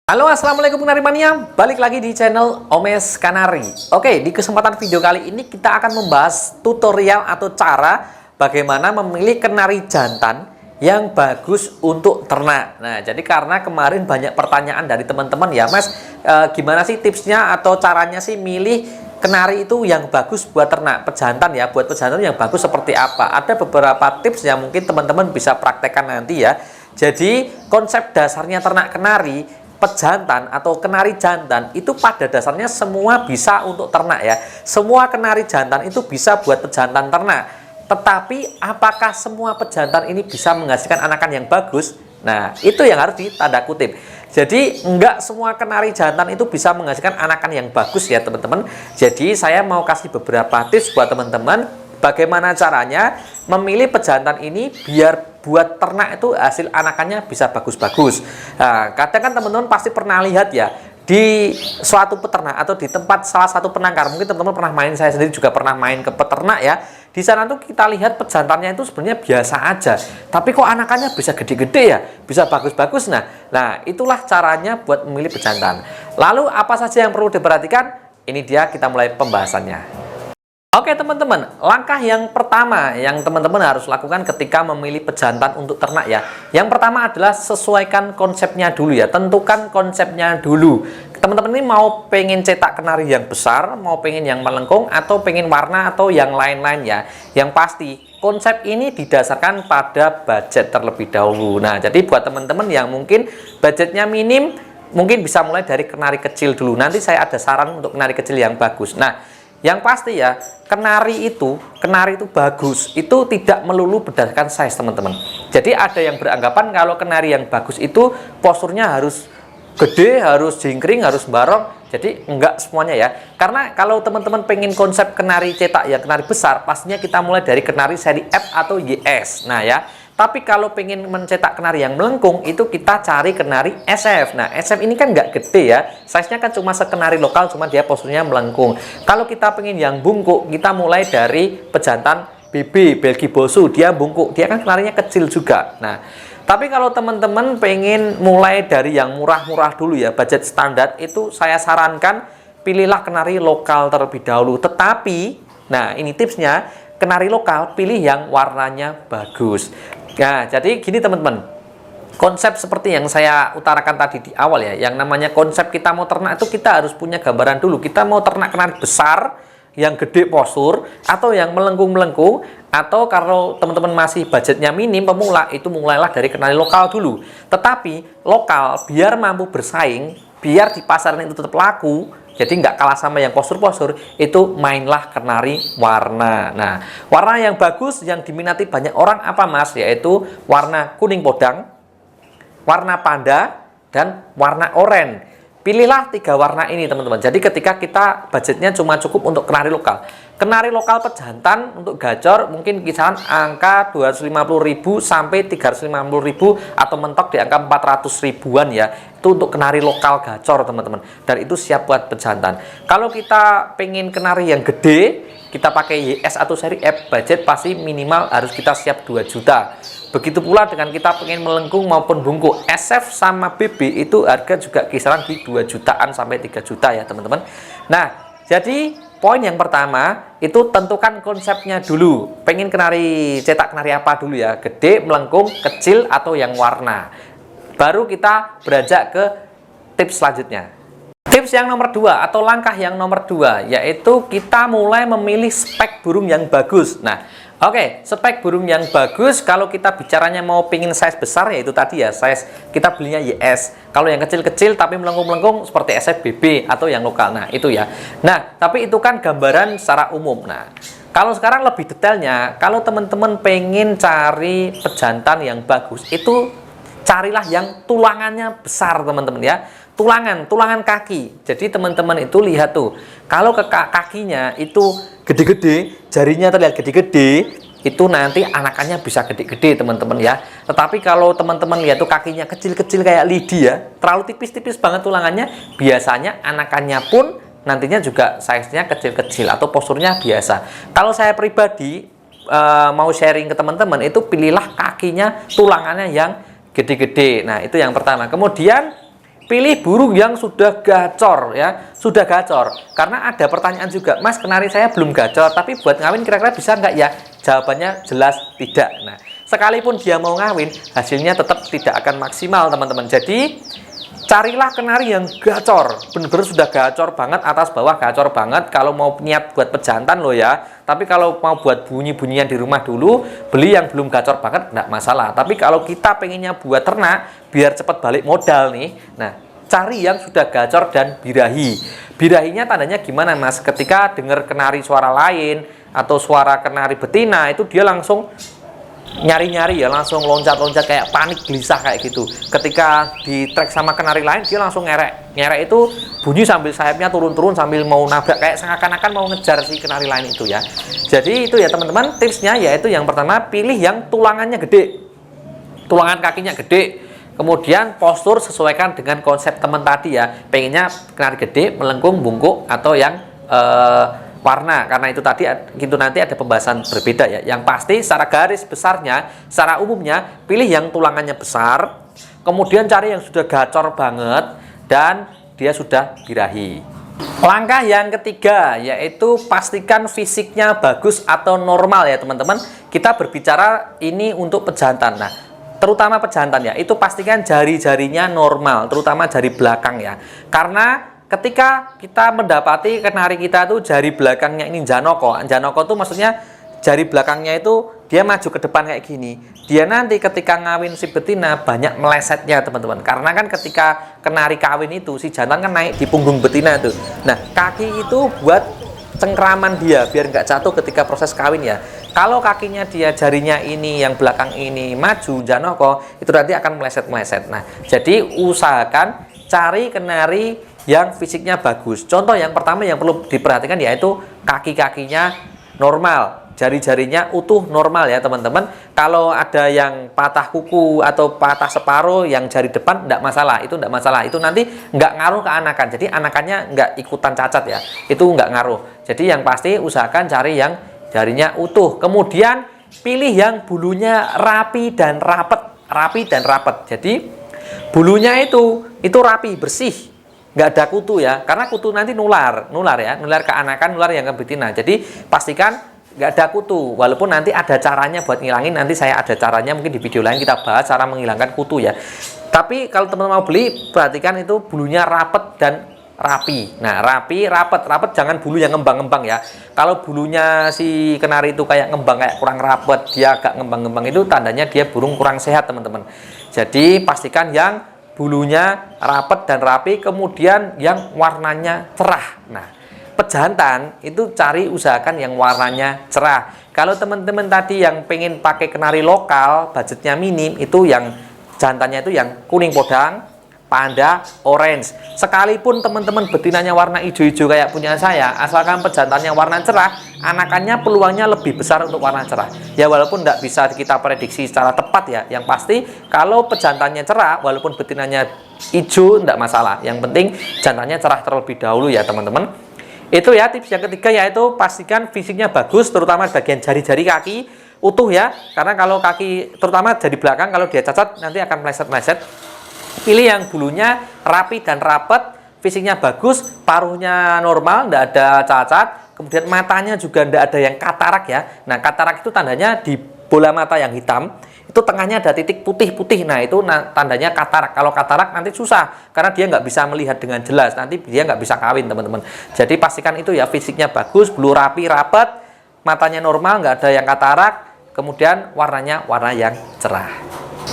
Halo, assalamualaikum Kanari Mania. Balik lagi di channel Omes Kanari. Oke, di kesempatan video kali ini kita akan membahas tutorial atau cara bagaimana memilih kenari jantan yang bagus untuk ternak. Nah, jadi karena kemarin banyak pertanyaan dari teman-teman ya, Mas, gimana sih tipsnya atau caranya sih milih kenari itu yang bagus buat ternak pejantan ya, buat pejantan yang bagus seperti apa? Ada beberapa tips yang mungkin teman-teman bisa praktekkan nanti ya. Jadi konsep dasarnya ternak kenari pejantan atau kenari jantan itu pada dasarnya semua bisa untuk ternak ya. Semua kenari jantan itu bisa buat pejantan ternak. Tetapi apakah semua pejantan ini bisa menghasilkan anakan yang bagus? Nah, itu yang harus ditanda kutip. Jadi enggak semua kenari jantan itu bisa menghasilkan anakan yang bagus ya teman-teman. Jadi saya mau kasih beberapa tips buat teman-teman bagaimana caranya memilih pejantan ini biar buat ternak itu hasil anakannya bisa bagus-bagus. Nah, kadang kan teman-teman pasti pernah lihat ya di suatu peternak atau di tempat salah satu penangkar. Mungkin teman-teman pernah main, saya sendiri juga pernah main ke peternak ya. Di sana tuh kita lihat pejantannya itu sebenarnya biasa aja, tapi kok anakannya bisa gede-gede ya, bisa bagus-bagus. Nah, itulah caranya buat memilih pejantan. Lalu apa saja yang perlu diperhatikan? Ini dia, kita mulai pembahasannya. Oke teman-teman, langkah yang pertama yang teman-teman harus lakukan ketika memilih pejantan untuk ternak ya. Yang pertama adalah sesuaikan konsepnya dulu ya, tentukan konsepnya dulu. Teman-teman ini mau pengen cetak kenari yang besar, mau pengen yang melengkung, atau pengen warna, atau yang lain-lain ya. Yang pasti, konsep ini didasarkan pada budget terlebih dahulu. Nah, jadi buat teman-teman yang mungkin budgetnya minim, mungkin bisa mulai dari kenari kecil dulu. Nanti saya ada saran untuk kenari kecil yang bagus. Nah, yang pasti ya, kenari itu bagus, itu tidak melulu berdasarkan size teman-teman. Jadi ada yang beranggapan kalau kenari yang bagus itu posturnya harus gede, harus jingkring, harus barong. Jadi enggak semuanya ya. Karena kalau teman-teman pengen konsep kenari cetak ya, kenari besar, pastinya kita mulai dari kenari seri F atau YS. Nah ya, tapi kalau pengen mencetak kenari yang melengkung, itu kita cari kenari SF. Nah, SF ini kan nggak gede ya. Size-nya kan cuma sekenari lokal, cuma dia posturnya melengkung. Kalau kita pengen yang bungkuk, kita mulai dari pejantan BB, Belgi Bosu. Dia bungkuk, dia kan kenarinya kecil juga. Nah, tapi kalau teman-teman pengen mulai dari yang murah-murah dulu ya, budget standar, itu saya sarankan pilihlah kenari lokal terlebih dahulu. Tetapi, nah ini tipsnya, kenari lokal pilih yang warnanya bagus. Nah, jadi gini teman-teman, konsep seperti yang saya utarakan tadi di awal ya, yang namanya konsep kita mau ternak itu kita harus punya gambaran dulu. Kita mau ternak kenari besar, yang gede postur, atau yang melengkung-melengkung, atau kalau teman-teman masih budgetnya minim pemula, itu mulailah dari kenari lokal dulu. Tetapi lokal biar mampu bersaing, biar di pasaran itu tetap laku, jadi nggak kalah sama yang postur-postur, itu mainlah kenari warna. Nah, warna yang bagus yang diminati banyak orang apa Mas? Yaitu warna kuning podang, warna panda, dan warna oranye. Pilihlah 3 warna ini teman-teman. Jadi ketika kita budgetnya cuma cukup untuk kenari lokal. Kenari lokal pejantan untuk gacor mungkin kisaran angka 250.000 sampai 350.000 atau mentok di angka 400 ribuan ya. Itu untuk kenari lokal gacor teman-teman. Dan itu siap buat pejantan. Kalau kita pengen kenari yang gede, kita pakai YS atau seri F, budget pasti minimal harus kita siap 2 juta. Begitu pula dengan kita pengen melengkung maupun bungkuk, SF sama BB itu harga juga kisaran di 2 jutaan sampai 3 juta ya teman-teman. Nah, jadi poin yang pertama itu tentukan konsepnya dulu. Pengen kenari, cetak kenari apa dulu ya? Gede, melengkung, kecil, atau yang warna. Baru kita beranjak ke tips selanjutnya. Tips yang nomor 2 atau langkah yang nomor 2 yaitu kita mulai memilih spek burung yang bagus. Nah, oke, spek burung yang bagus kalau kita bicaranya mau pingin size besar ya itu tadi ya, size kita belinya YS. Kalau yang kecil-kecil tapi melengkung-melengkung seperti SFBB atau yang lokal. Nah, itu ya. Nah, tapi itu kan gambaran secara umum. Nah, kalau sekarang lebih detailnya, kalau teman-teman pengen cari pejantan yang bagus, itu carilah yang tulangannya besar teman-teman ya. Tulangan kaki. Jadi teman-teman itu lihat tuh, kalau ke kakinya itu gede-gede, jarinya terlihat gede-gede, itu nanti anakannya bisa gede-gede teman-teman ya. Tetapi kalau teman-teman lihat tuh kakinya kecil-kecil kayak lidi ya, terlalu tipis-tipis banget tulangannya, biasanya anakannya pun nantinya juga size-nya kecil-kecil atau posturnya biasa. Kalau saya pribadi mau sharing ke teman-teman, itu pilihlah kakinya, tulangannya yang gede-gede. Nah, itu yang pertama. Kemudian pilih burung yang sudah gacor ya, sudah gacor. Karena ada pertanyaan juga, Mas, kenari saya belum gacor, tapi buat ngawin kira-kira bisa nggak ya? Jawabannya jelas tidak. Nah, sekalipun dia mau ngawin, hasilnya tetap tidak akan maksimal, teman-teman. Jadi carilah kenari yang gacor, bener-bener sudah gacor banget, atas bawah gacor banget. Kalau mau niat buat pejantan loh ya. Tapi kalau mau buat bunyi-bunyian di rumah dulu, beli yang belum gacor banget, enggak masalah. Tapi kalau kita pengennya buat ternak, biar cepat balik modal nih, nah cari yang sudah gacor dan birahi. Birahinya tandanya gimana, Mas? Ketika dengar kenari suara lain atau suara kenari betina, itu dia langsung nyari-nyari ya, langsung loncat-loncat kayak panik gelisah kayak gitu. Ketika di track sama kenari lain, dia langsung ngerek. Ngerek itu bunyi sambil sayapnya turun-turun sambil mau nabrak, kayak seakan-akan mau ngejar si kenari lain itu ya. Jadi itu ya teman-teman, tipsnya yaitu yang pertama, pilih yang tulangannya gede, tulangan kakinya gede. Kemudian postur sesuaikan dengan konsep teman tadi ya, pengennya kenari gede, melengkung, bungkuk, atau yang warna, karena itu tadi gitu nanti ada pembahasan berbeda ya. Yang pasti secara garis besarnya, secara umumnya pilih yang tulangannya besar, kemudian cari yang sudah gacor banget dan dia sudah birahi. Langkah yang ketiga yaitu pastikan fisiknya bagus atau normal ya teman-teman. Kita berbicara ini untuk pejantan. Nah, terutama pejantan ya, itu pastikan jari-jarinya normal, terutama jari belakang ya. Karena ketika kita mendapati kenari kita tuh jari belakangnya ini janoko. Janoko tuh maksudnya jari belakangnya itu dia maju ke depan kayak gini. Dia nanti ketika ngawin si betina banyak melesetnya teman-teman. Karena kan ketika kenari kawin itu si jantan kan naik di punggung betina tuh. Nah, kaki itu buat cengkraman dia biar nggak jatuh ketika proses kawin ya. Kalau kakinya dia jarinya ini yang belakang ini maju janoko, itu nanti akan meleset-meleset. Nah, jadi usahakan cari kenari yang fisiknya bagus. Contoh yang pertama yang perlu diperhatikan yaitu kaki-kakinya normal, jari-jarinya utuh normal ya teman-teman. Kalau ada yang patah kuku atau patah separuh yang jari depan enggak masalah, itu enggak masalah. Itu nanti enggak ngaruh ke anakan. Jadi anakannya enggak ikutan cacat ya. Itu enggak ngaruh. Jadi yang pasti usahakan cari yang jarinya utuh. Kemudian pilih yang bulunya rapi dan rapet. Jadi bulunya itu rapi, bersih. Nggak ada kutu ya, karena kutu nanti nular ya, nular ke anakan, nular yang ke betina. Jadi pastikan nggak ada kutu, walaupun nanti ada caranya buat ngilangin, nanti saya ada caranya, mungkin di video lain kita bahas cara menghilangkan kutu ya. Tapi kalau teman-teman mau beli, perhatikan itu bulunya rapet dan rapi. Nah, rapet jangan bulu yang ngembang-ngembang ya. Kalau bulunya si kenari itu kayak ngembang, kayak kurang rapet, dia agak ngembang-ngembang, itu tandanya dia burung kurang sehat teman-teman. Jadi pastikan yang bulunya rapet dan rapi, kemudian yang warnanya cerah. Nah, pejantan itu cari usahakan yang warnanya cerah. Kalau teman-teman tadi yang pengen pakai kenari lokal, budgetnya minim, itu yang jantannya itu yang kuning podang, panda, orange. Sekalipun teman-teman betinanya warna hijau-hijau kayak punya saya, asalkan pejantannya warna cerah, anakannya peluangnya lebih besar untuk warna cerah. Ya walaupun tidak bisa kita prediksi secara tepat ya. Yang pasti kalau pejantannya cerah, walaupun betinanya hijau tidak masalah. Yang penting jantannya cerah terlebih dahulu ya teman-teman. Itu ya tips yang ketiga, yaitu pastikan fisiknya bagus, terutama bagian jari-jari kaki utuh ya. Karena kalau kaki, terutama jari belakang, kalau dia cacat nanti akan meleset-meleset. Pilih yang bulunya rapi dan rapet, fisiknya bagus, paruhnya normal, tidak ada cacat. Kemudian matanya juga tidak ada yang katarak ya. Nah, katarak itu tandanya di bola mata yang hitam, itu tengahnya ada titik putih-putih. Nah, itu tandanya katarak. Kalau katarak nanti susah, karena dia nggak bisa melihat dengan jelas. Nanti dia nggak bisa kawin, teman-teman. Jadi pastikan itu ya, fisiknya bagus, bulu rapi, rapet, matanya normal, nggak ada yang katarak. Kemudian warnanya warna yang cerah.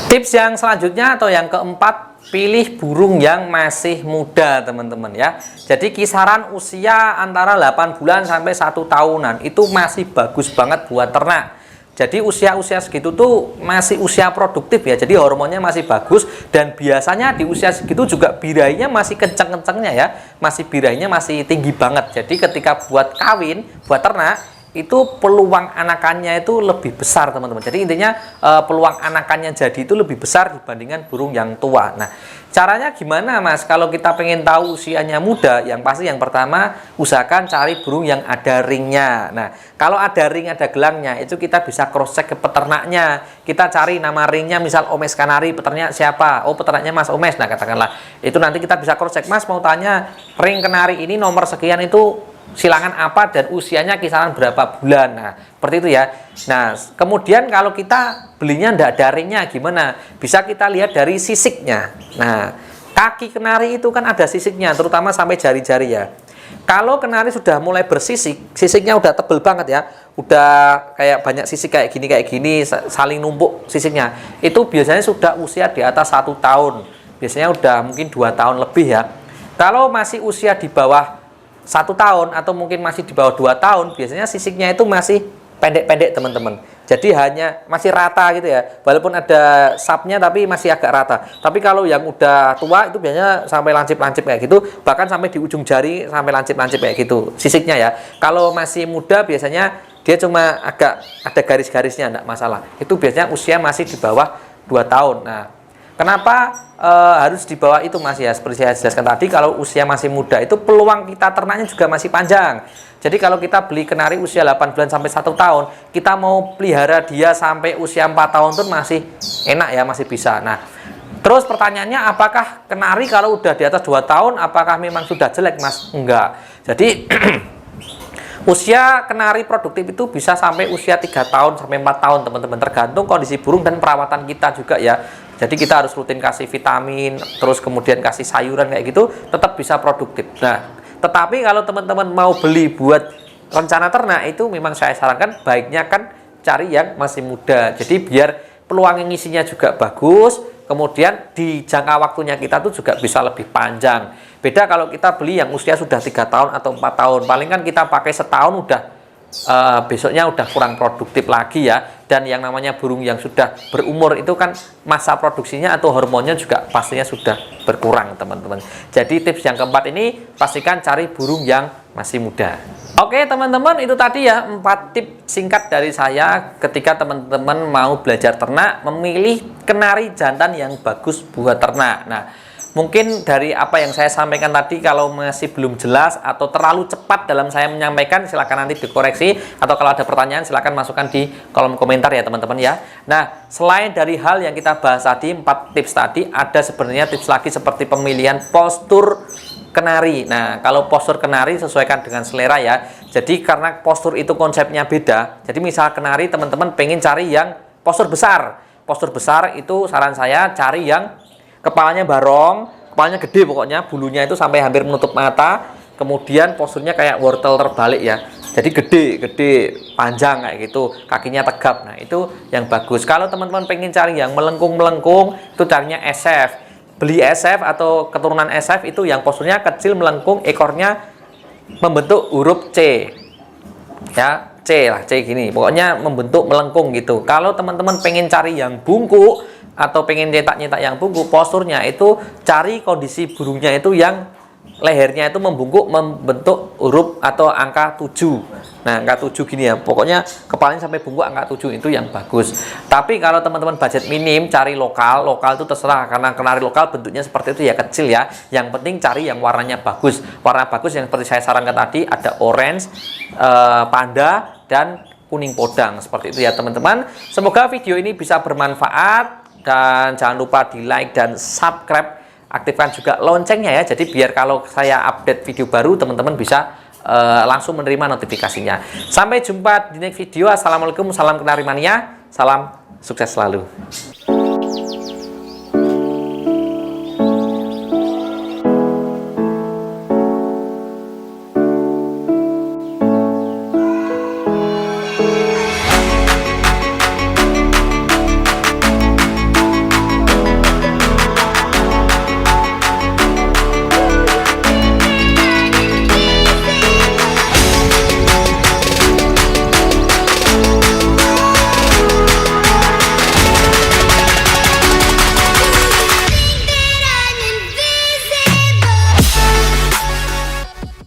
Tips yang selanjutnya atau yang keempat, pilih burung yang masih muda teman-teman ya. Jadi kisaran usia antara 8 bulan sampai 1 tahunan itu masih bagus banget buat ternak. Jadi usia-usia segitu tuh masih usia produktif ya. Jadi hormonnya masih bagus, dan biasanya di usia segitu juga birahinya masih kenceng-kencengnya ya. Birahinya masih tinggi banget. Jadi ketika buat kawin, buat ternak, itu peluang anakannya itu lebih besar teman-teman. Jadi intinya peluang anakannya jadi itu lebih besar dibandingkan burung yang tua. Nah, caranya gimana Mas? Kalau kita pengen tahu usianya muda, yang pasti yang pertama usahakan cari burung yang ada ringnya. Nah, kalau ada ring, ada gelangnya, itu kita bisa cross check ke peternaknya. Kita cari nama ringnya, misal Omes Kanari, peternak siapa? Oh, peternaknya Mas Omes. Nah, katakanlah itu nanti kita bisa cross check. Mas mau tanya ring kenari ini nomor sekian itu silangan apa dan usianya kisaran berapa bulan. Nah, seperti itu ya. Nah, kemudian kalau kita belinya ndak ada ringnya gimana? Bisa kita lihat dari sisiknya. Nah, kaki kenari itu kan ada sisiknya, terutama sampai jari-jari ya. Kalau kenari sudah mulai bersisik, sisiknya udah tebel banget ya, udah kayak banyak sisik kayak gini, saling numpuk sisiknya. Itu biasanya sudah usia di atas 1 tahun. Biasanya udah mungkin 2 tahun lebih ya. Kalau masih usia di bawah 1 tahun atau mungkin masih di bawah 2 tahun, biasanya sisiknya itu masih pendek-pendek teman-teman. Jadi hanya masih rata gitu ya. Walaupun ada sapnya tapi masih agak rata. Tapi kalau yang udah tua itu biasanya sampai lancip-lancip kayak gitu, bahkan sampai di ujung jari sampai lancip-lancip kayak gitu sisiknya ya. Kalau masih muda biasanya dia cuma agak ada garis-garisnya, enggak masalah. Itu biasanya usia masih di bawah 2 tahun. Nah, kenapa harus di bawah itu Mas ya? Seperti saya jelaskan tadi, kalau usia masih muda itu peluang kita ternaknya juga masih panjang. Jadi kalau kita beli kenari usia 8 bulan sampai 1 tahun, kita mau pelihara dia sampai usia 4 tahun itu masih enak ya, masih bisa. Nah, terus pertanyaannya, apakah kenari kalau udah di atas 2 tahun, apakah memang sudah jelek Mas? Enggak. Jadi usia kenari produktif itu bisa sampai usia 3 tahun sampai 4 tahun teman-teman, tergantung kondisi burung dan perawatan kita juga ya. Jadi kita harus rutin kasih vitamin, terus kemudian kasih sayuran kayak gitu, tetap bisa produktif. Nah, tetapi kalau teman-teman mau beli buat rencana ternak, itu memang saya sarankan baiknya kan cari yang masih muda. Jadi biar peluang ngisinya juga bagus, kemudian di jangka waktunya kita tuh juga bisa lebih panjang. Beda kalau kita beli yang usia sudah 3 tahun atau 4 tahun, paling kan kita pakai setahun udah besoknya udah kurang produktif lagi ya. Dan yang namanya burung yang sudah berumur itu kan masa produksinya atau hormonnya juga pastinya sudah berkurang teman-teman. Jadi tips yang keempat ini, pastikan cari burung yang masih muda. Oke teman-teman, itu tadi ya 4 tips singkat dari saya ketika teman-teman mau belajar ternak, memilih kenari jantan yang bagus buat ternak. Nah, mungkin dari apa yang saya sampaikan tadi, kalau masih belum jelas atau terlalu cepat dalam saya menyampaikan, silakan nanti dikoreksi, atau kalau ada pertanyaan silakan masukkan di kolom komentar ya teman-teman ya. Nah, selain dari hal yang kita bahas tadi, 4 tips tadi, ada sebenarnya tips lagi seperti pemilihan postur kenari. Nah, kalau postur kenari sesuaikan dengan selera ya. Jadi karena postur itu konsepnya beda, jadi misal kenari teman-teman pengen cari yang postur besar. Postur besar itu saran saya cari yang kepalanya barong, kepalanya gede pokoknya, bulunya itu sampai hampir menutup mata, kemudian posturnya kayak wortel terbalik ya. Jadi gede, panjang kayak gitu, kakinya tegap. Nah, itu yang bagus. Kalau teman-teman pengen cari yang melengkung-melengkung, itu carinya SF. Beli SF atau keturunan SF itu yang posturnya kecil, melengkung, ekornya membentuk huruf C. Ya, C lah, C gini. Pokoknya membentuk melengkung gitu. Kalau teman-teman pengen cari yang bungkuk atau pengen nyetak-nyetak yang bungkuk, posturnya itu cari kondisi burungnya itu yang lehernya itu membungkuk membentuk huruf atau angka 7. Nah, angka 7 gini ya. Pokoknya kepalanya sampai bungkuk angka 7 itu yang bagus. Tapi kalau teman-teman budget minim, cari lokal itu terserah, karena kenari lokal bentuknya seperti itu ya, kecil ya. Yang penting cari yang warnanya bagus. Warna bagus yang seperti saya sarankan tadi, ada orange, panda, dan kuning podang. Seperti itu ya teman-teman. Semoga video ini bisa bermanfaat. Dan jangan lupa di like dan subscribe, aktifkan juga loncengnya ya, jadi biar kalau saya update video baru teman-teman bisa langsung menerima notifikasinya. Sampai jumpa di next video. Assalamualaikum, salam kenari mania, salam sukses selalu.